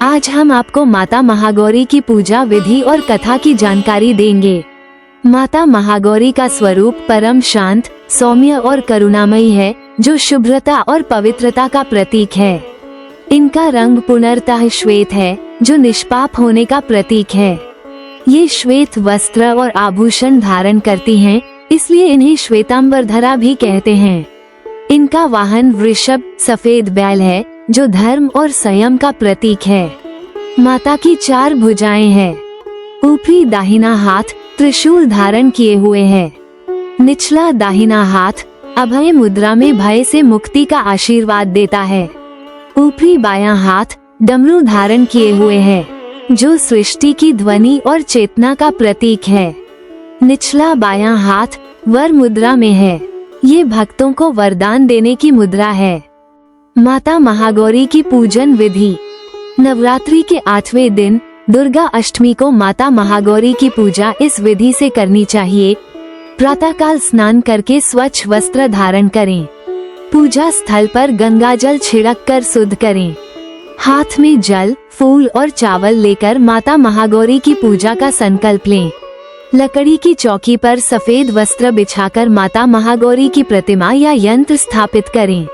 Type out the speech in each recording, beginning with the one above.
आज हम आपको माता महागौरी की पूजा विधि और कथा की जानकारी देंगे। माता महागौरी का स्वरूप परम शांत, सौम्य और करुणामयी है, जो शुभ्रता और पवित्रता का प्रतीक है। इनका रंग पूर्णतः श्वेत है, जो निष्पाप होने का प्रतीक है। ये श्वेत वस्त्र और आभूषण धारण करती हैं, इसलिए इन्हें श्वेतांबरधरा भी कहते हैं। इनका वाहन वृषभ सफेद बैल है, जो धर्म और संयम का प्रतीक है। माता की 4 भुजाएं हैं। ऊपरी दाहिना हाथ त्रिशूल धारण किए हुए है। निचला दाहिना हाथ अभय मुद्रा में भय से मुक्ति का आशीर्वाद देता है। ऊपरी बायां हाथ डमरू धारण किए हुए है, जो सृष्टि की ध्वनि और चेतना का प्रतीक है। निचला बायां हाथ वर मुद्रा में है। ये भक्तों को वरदान देने की मुद्रा है। माता महागौरी की पूजन विधि। नवरात्रि के 8वें दिन दुर्गा अष्टमी को माता महागौरी की पूजा इस विधि से करनी चाहिए। प्रातःकाल स्नान करके स्वच्छ वस्त्र धारण करें। पूजा स्थल पर गंगा जल छिड़क कर शुद्ध करें। हाथ में जल, फूल और चावल लेकर माता महागौरी की पूजा का संकल्प लें। लकड़ी की चौकी पर सफेद वस्त्र बिछाकर माता महागौरी की प्रतिमा या यंत्र स्थापित करें।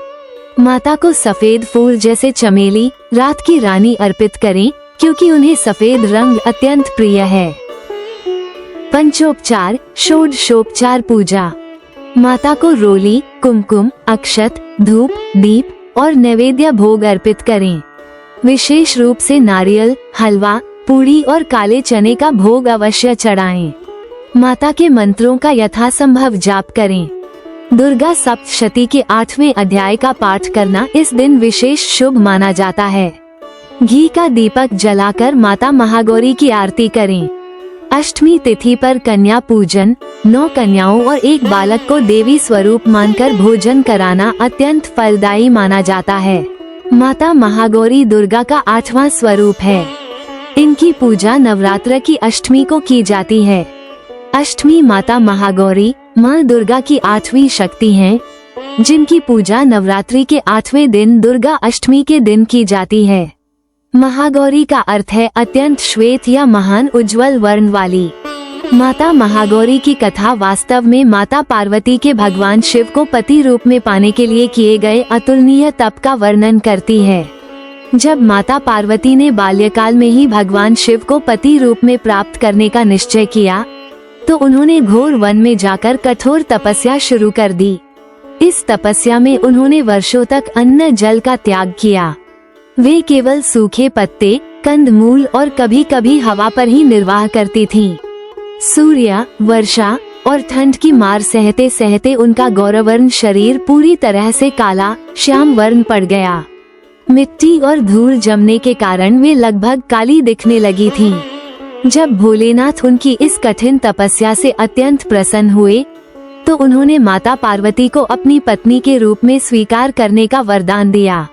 माता को सफेद फूल जैसे चमेली, रात की रानी अर्पित करें, क्योंकि उन्हें सफेद रंग अत्यंत प्रिय है। पंचोपचार षोडशोपचार पूजा। माता को रोली, कुमकुम, अक्षत, धूप, दीप और नैवेद्य भोग अर्पित करें। विशेष रूप से नारियल, हलवा, पूड़ी और काले चने का भोग अवश्य चढ़ाएं। माता के मंत्रों का यथासंभव जाप करें। दुर्गा सप्तशती के 8वें अध्याय का पाठ करना इस दिन विशेष शुभ माना जाता है। घी का दीपक जलाकर माता महागौरी की आरती करें। अष्टमी तिथि पर कन्या पूजन, 9 कन्याओं और 1 बालक को देवी स्वरूप मानकर भोजन कराना अत्यंत फलदायी माना जाता है। माता महागौरी दुर्गा का 8वां स्वरूप है। इनकी पूजा नवरात्र की अष्टमी को की जाती है। अष्टमी माता महागौरी माँ दुर्गा की 8वीं शक्ति हैं, जिनकी पूजा नवरात्रि के 8वें दिन दुर्गा अष्टमी के दिन की जाती है। महागौरी का अर्थ है अत्यंत श्वेत या महान उज्जवल वर्ण वाली। माता महागौरी की कथा वास्तव में माता पार्वती के भगवान शिव को पति रूप में पाने के लिए किए गए अतुलनीय तप का वर्णन करती है। जब माता पार्वती ने बाल्यकाल में ही भगवान शिव को पति रूप में प्राप्त करने का निश्चय किया, तो उन्होंने घोर वन में जाकर कठोर तपस्या शुरू कर दी। इस तपस्या में उन्होंने वर्षों तक अन्न जल का त्याग किया। वे केवल सूखे पत्ते, कंदमूल और कभी कभी हवा पर ही निर्वाह करती थीं। सूर्य, वर्षा और ठंड की मार सहते सहते उनका गौरवर्ण शरीर पूरी तरह से काला श्याम वर्ण पड़ गया। मिट्टी और धूल जमने के कारण वे लगभग काली दिखने लगी थीं। जब भोलेनाथ उनकी इस कठिन तपस्या से अत्यंत प्रसन्न हुए, तो उन्होंने माता पार्वती को अपनी पत्नी के रूप में स्वीकार करने का वरदान दिया।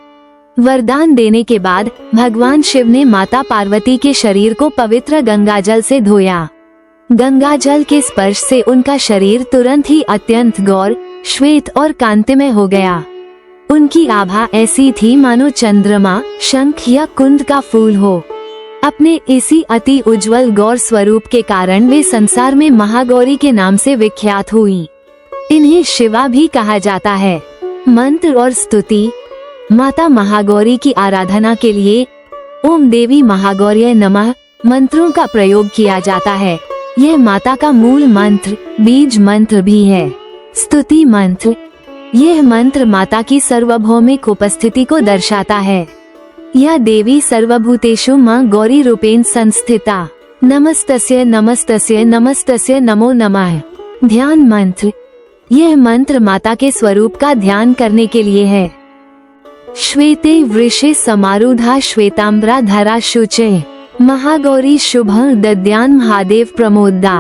वरदान देने के बाद भगवान शिव ने माता पार्वती के शरीर को पवित्र गंगाजल से धोया। गंगाजल के स्पर्श से उनका शरीर तुरंत ही अत्यंत गौर, श्वेत और कांतिमय हो गया। उनकी आभा ऐसी थी मानो चंद्रमा, शंख या कुंद का फूल हो। अपने इसी अति उज्जवल गौर स्वरूप के कारण वे संसार में महागौरी के नाम से विख्यात हुई। इन्हें शिवा भी कहा जाता है। मंत्र और स्तुति। माता महागौरी की आराधना के लिए ओम देवी महागौर्यै नमः मंत्रों का प्रयोग किया जाता है। यह माता का मूल मंत्र, बीज मंत्र भी है। स्तुति मंत्र। यह मंत्र माता की सार्वभौमिक उपस्थिति को दर्शाता है। यह देवी सर्वभूतेषु मां गौरी रूपेण संस्थिता। नमस्तस्य नमस्तस्य नमस्तस्य नमो नमः। ध्यान मंत्र। यह मंत्र माता के स्वरूप का ध्यान करने के लिए है। श्वेते वृषे समारूढ़ा श्वेतांबरा धरा शुचे महागौरी शुभं दद्यान महादेव प्रमोदा।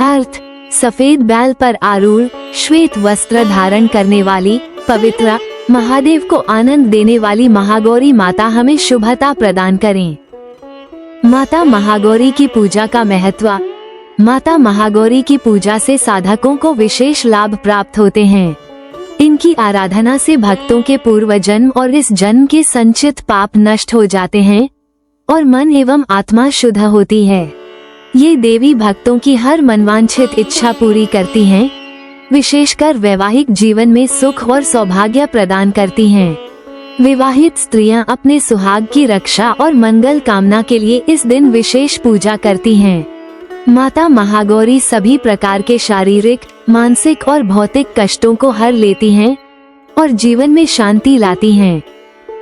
अर्थ, सफेद बैल पर आरूढ़, श्वेत वस्त्र धारण करने वाली, पवित्र, महादेव को आनंद देने वाली महागौरी माता हमें शुभता प्रदान करें। माता महागौरी की पूजा का महत्व। माता महागौरी की पूजा से साधकों को विशेष लाभ प्राप्त होते हैं। इनकी आराधना से भक्तों के पूर्व जन्म और इस जन्म के संचित पाप नष्ट हो जाते हैं। और मन एवं आत्मा शुद्ध होती है। ये देवी भक्तों की हर मनवांछित इच्छा पूरी करती हैं, विशेषकर वैवाहिक जीवन में सुख और सौभाग्य प्रदान करती हैं। विवाहित स्त्रियां अपने सुहाग की रक्षा और मंगल कामना के लिए इस दिन विशेष पूजा करती हैं। माता महागौरी सभी प्रकार के शारीरिक, मानसिक और भौतिक कष्टों को हर लेती हैं और जीवन में शांति लाती हैं।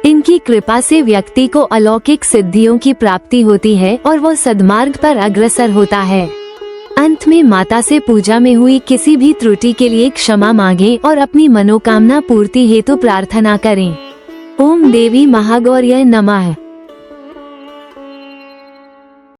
इनकी कृपा से व्यक्ति को अलौकिक सिद्धियों की प्राप्ति होती है और वो सद्मार्ग पर अग्रसर होता है। अंत में माता से पूजा में हुई किसी भी त्रुटि के लिए क्षमा मांगें और अपनी मनोकामना पूर्ति हेतु प्रार्थना करें। ओम देवी महागौर्यै नमः।